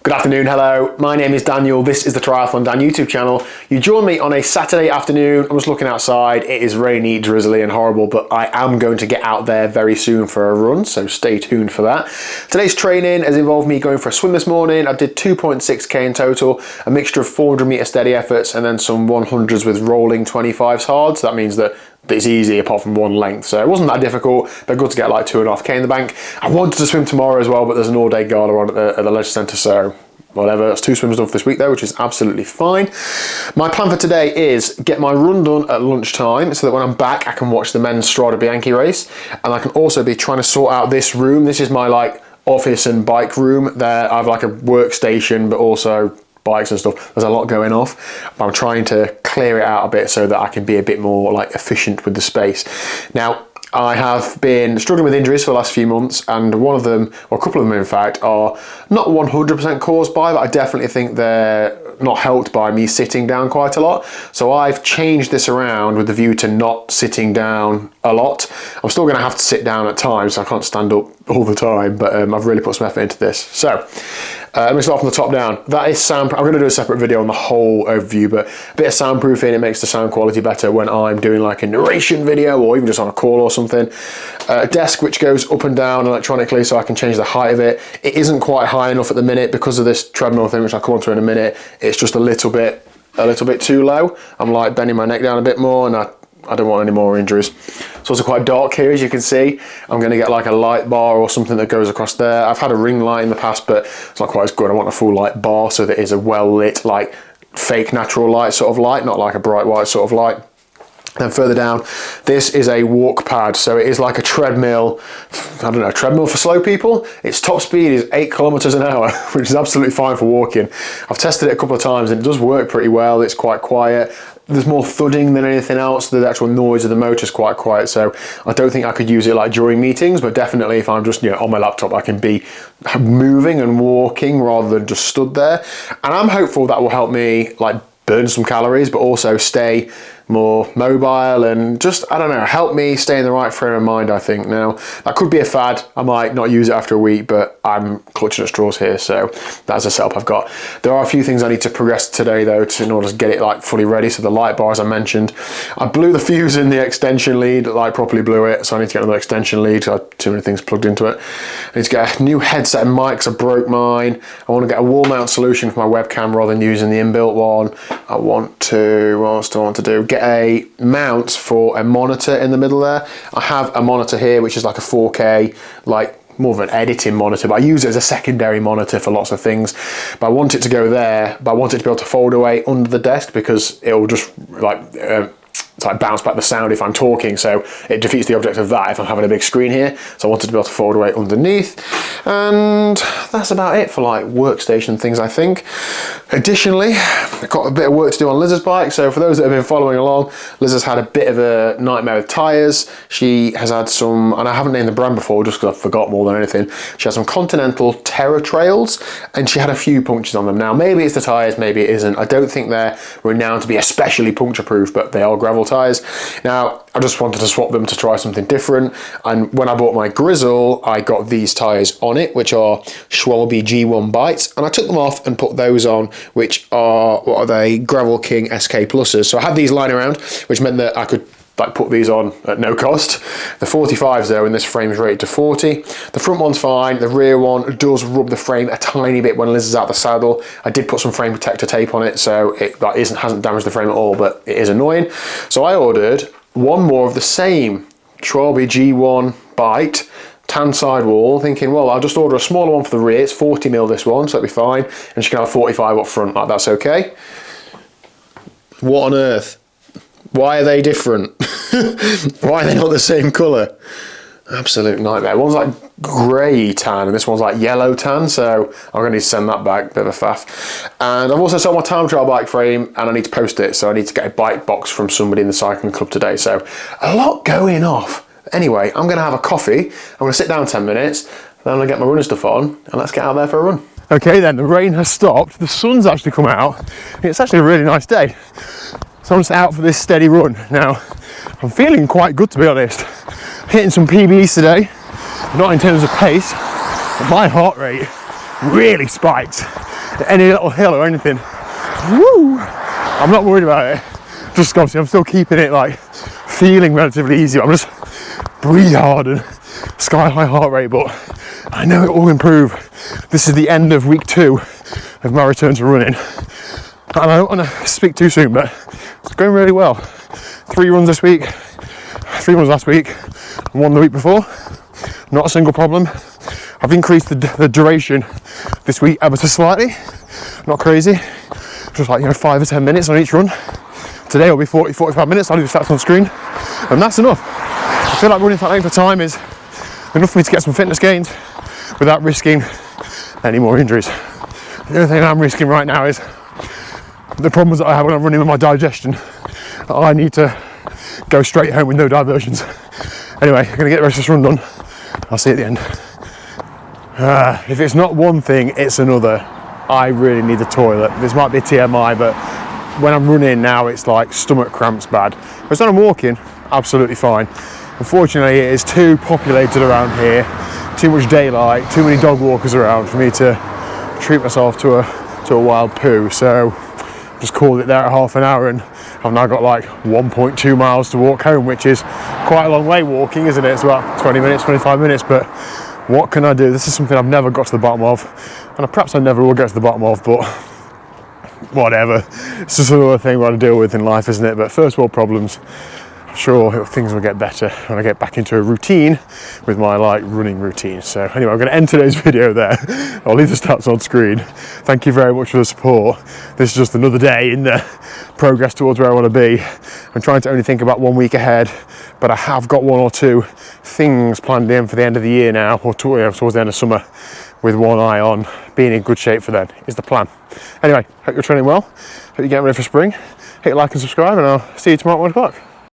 Good afternoon, hello, my name is Daniel, this is the TriathlonDan YouTube channel. You join me on a Saturday afternoon, I'm just looking outside, it is rainy, drizzly and horrible, but I am going to get out there very soon for a run, so stay tuned for that. Today's training has involved me going for a swim this morning. I did 2.6k in total, a mixture of 400 metre steady efforts and then some 100s with rolling 25s hard, so that means that it's easy apart from one length, so it wasn't that difficult, but good to get like 2.5k in the bank. I wanted to swim tomorrow as well, but there's an all-day gala on at the leisure centre, so whatever. That's 2 swims done for this week though, which is absolutely fine. My plan for today is get my run done at lunchtime so that when I'm back I can watch the men's Strada Bianchi race, and I can also be trying to sort out this room. This is my like office and bike room. There I have like a workstation but also bikes and stuff. There's a lot going off, but I'm trying to clear it out a bit so that I can be a bit more like efficient with the space. Now I have been struggling with injuries for the last few months, and one of them, or a couple of them in fact, are not 100% caused by, but I definitely think they're not helped by me sitting down quite a lot. So I've changed this around with the view to not sitting down a lot. I'm still going to have to sit down at times, so I can't stand up all the time, but I've really put some effort into this. So let me start from the top down. That is sound. I'm going to do a separate video on the whole overview, but a bit of soundproofing, it makes the sound quality better when I'm doing like a narration video or even just on a call or something. A desk which goes up and down electronically so I can change the height of it. It isn't quite high enough at the minute because of this treadmill thing, which I'll come on to in a minute. It's just a little bit too low. I'm like bending my neck down a bit more, and I don't want any more injuries. It's also quite dark here, as you can see. I'm going to get like a light bar or something that goes across there. I've had a ring light in the past, but it's not quite as good. I want a full light bar so that it is a well lit, like fake natural light sort of light, not like a bright white sort of light. Then further down, this is a walk pad, so it is like a treadmill, I don't know, treadmill for slow people. Its top speed is 8 kilometers an hour, which is absolutely fine for walking. I've tested it a couple of times and it does work pretty well. It's quite quiet. There's more thudding than anything else. The actual noise of the motor is quite quiet, so I don't think I could use it like during meetings, but definitely if I'm just on my laptop, I can be moving and walking rather than just stood there. And I'm hopeful that will help me like burn some calories, but also stay more mobile and just, I don't know, help me stay in the right frame of mind, I think. Now, that could be a fad. I might not use it after a week, but I'm clutching at straws here, so that's a setup I've got. There are a few things I need to progress today, though, in order to get it like fully ready. So the light bar, as I mentioned, I blew the fuse in the extension lead, like properly blew it, so I need to get another extension lead, so I have too many things plugged into it. I need to get a new headset and mic, because I broke mine. I want to get a wall mount solution for my webcam rather than using the inbuilt one. I want to, what else do I want to do? Get a mount for a monitor in the middle there. I have a monitor here which is like a 4K, like more of an editing monitor, but I use it as a secondary monitor for lots of things. But I want it to go there, but I want it to be able to fold away under the desk because it will just like it's like bounce back the sound if I'm talking, so it defeats the object of that if I'm having a big screen here. So I wanted to be able to fold away underneath, and that's about it for like workstation things, I think. Additionally, I've got a bit of work to do on Liz's bike. So for those that have been following along, Liz has had a bit of a nightmare with tyres. She has had some, and I haven't named the brand before just because I forgot more than anything. She has some Continental Terra Trails, and she had a few punctures on them. Now, maybe it's the tyres, maybe it isn't. I don't think they're renowned to be especially puncture proof, but they are gravel tyres. Now, I just wanted to swap them to try something different, and when I bought my Grizzle, I got these tyres on it, which are Schwalbe G1 Bites, and I took them off and put those on, which are, what are they, Gravel King SK Pluses. So I had these lying around, which meant that I could like put these on at no cost. The 45s though, in this frame is rated to 40. The front one's fine, the rear one does rub the frame a tiny bit when Liz is out the saddle. I did put some frame protector tape on it, so it hasn't damaged the frame at all, but it is annoying. So I ordered one more of the same Schwalbe G1 Bite tan sidewall, thinking, well, I'll just order a smaller one for the rear. It's 40mm this one, so it'll be fine, and she can have 45 up front, like that's okay. What on earth? Why are they different? Why are they not the same colour? Absolute nightmare. One's like grey tan and this one's like yellow tan, so I'm going to need to send that back, bit of a faff. And I've also sold my time trial bike frame and I need to post it, so I need to get a bike box from somebody in the cycling club today, so a lot going off. Anyway, I'm going to have a coffee, I'm going to sit down 10 minutes, then I'm going to get my running stuff on and let's get out there for a run. Okay then, the rain has stopped, the sun's actually come out, it's actually a really nice day. So I'm just out for this steady run. Now, I'm feeling quite good to be honest. Hitting some PBs today, not in terms of pace, but my heart rate really spiked. any little hill or anything, woo, I'm not worried about it. Just obviously I'm still keeping it like feeling relatively easy. I'm just breathe hard and sky high heart rate, but I know it will improve. This is the end of week 2 of my return to running, and I don't want to speak too soon, but it's going really well. 3 runs this week, 3 runs last week, and 1 the week before. Not a single problem. I've increased the duration this week ever so slightly. Not crazy, just like 5 or 10 minutes on each run. Today will be 40-45 minutes. I'll do the stats on screen, and that's enough. I feel like running that length of time is enough for me to get some fitness gains without risking any more injuries. The only thing I'm risking right now is the problems that I have when I'm running with my digestion. I need to go straight home with no diversions. Anyway, I'm gonna get the rest of this run done. I'll see you at the end. If it's not one thing, it's another. I really need the toilet. This might be a TMI, but when I'm running now, it's like stomach cramps bad. But when I'm walking, absolutely fine. Unfortunately, it is too populated around here, too much daylight, too many dog walkers around for me to treat myself to a wild poo. So just called it there at half an hour, and I've now got like 1.2 miles to walk home, which is quite a long way walking, isn't it? It's about 20 minutes, 25 minutes, but what can I do? This is something I've never got to the bottom of, and perhaps I never will get to the bottom of, but whatever. It's just another thing we've got to deal with in life, isn't it? But first world problems. I'm sure things will get better when I get back into a routine with my running routine. So anyway, I'm going to end today's video there. I'll leave the stats on screen. Thank you very much for the support. This is just another day in the progress towards where I want to be. I'm trying to only think about 1 week ahead, but I have got 1 or 2 things planned in for the end of the year now, or towards the end of summer, with one eye on being in good shape for then, is the plan. Anyway, hope you're training well. Hope you're getting ready for spring. Hit like and subscribe, and I'll see you tomorrow at 1 o'clock.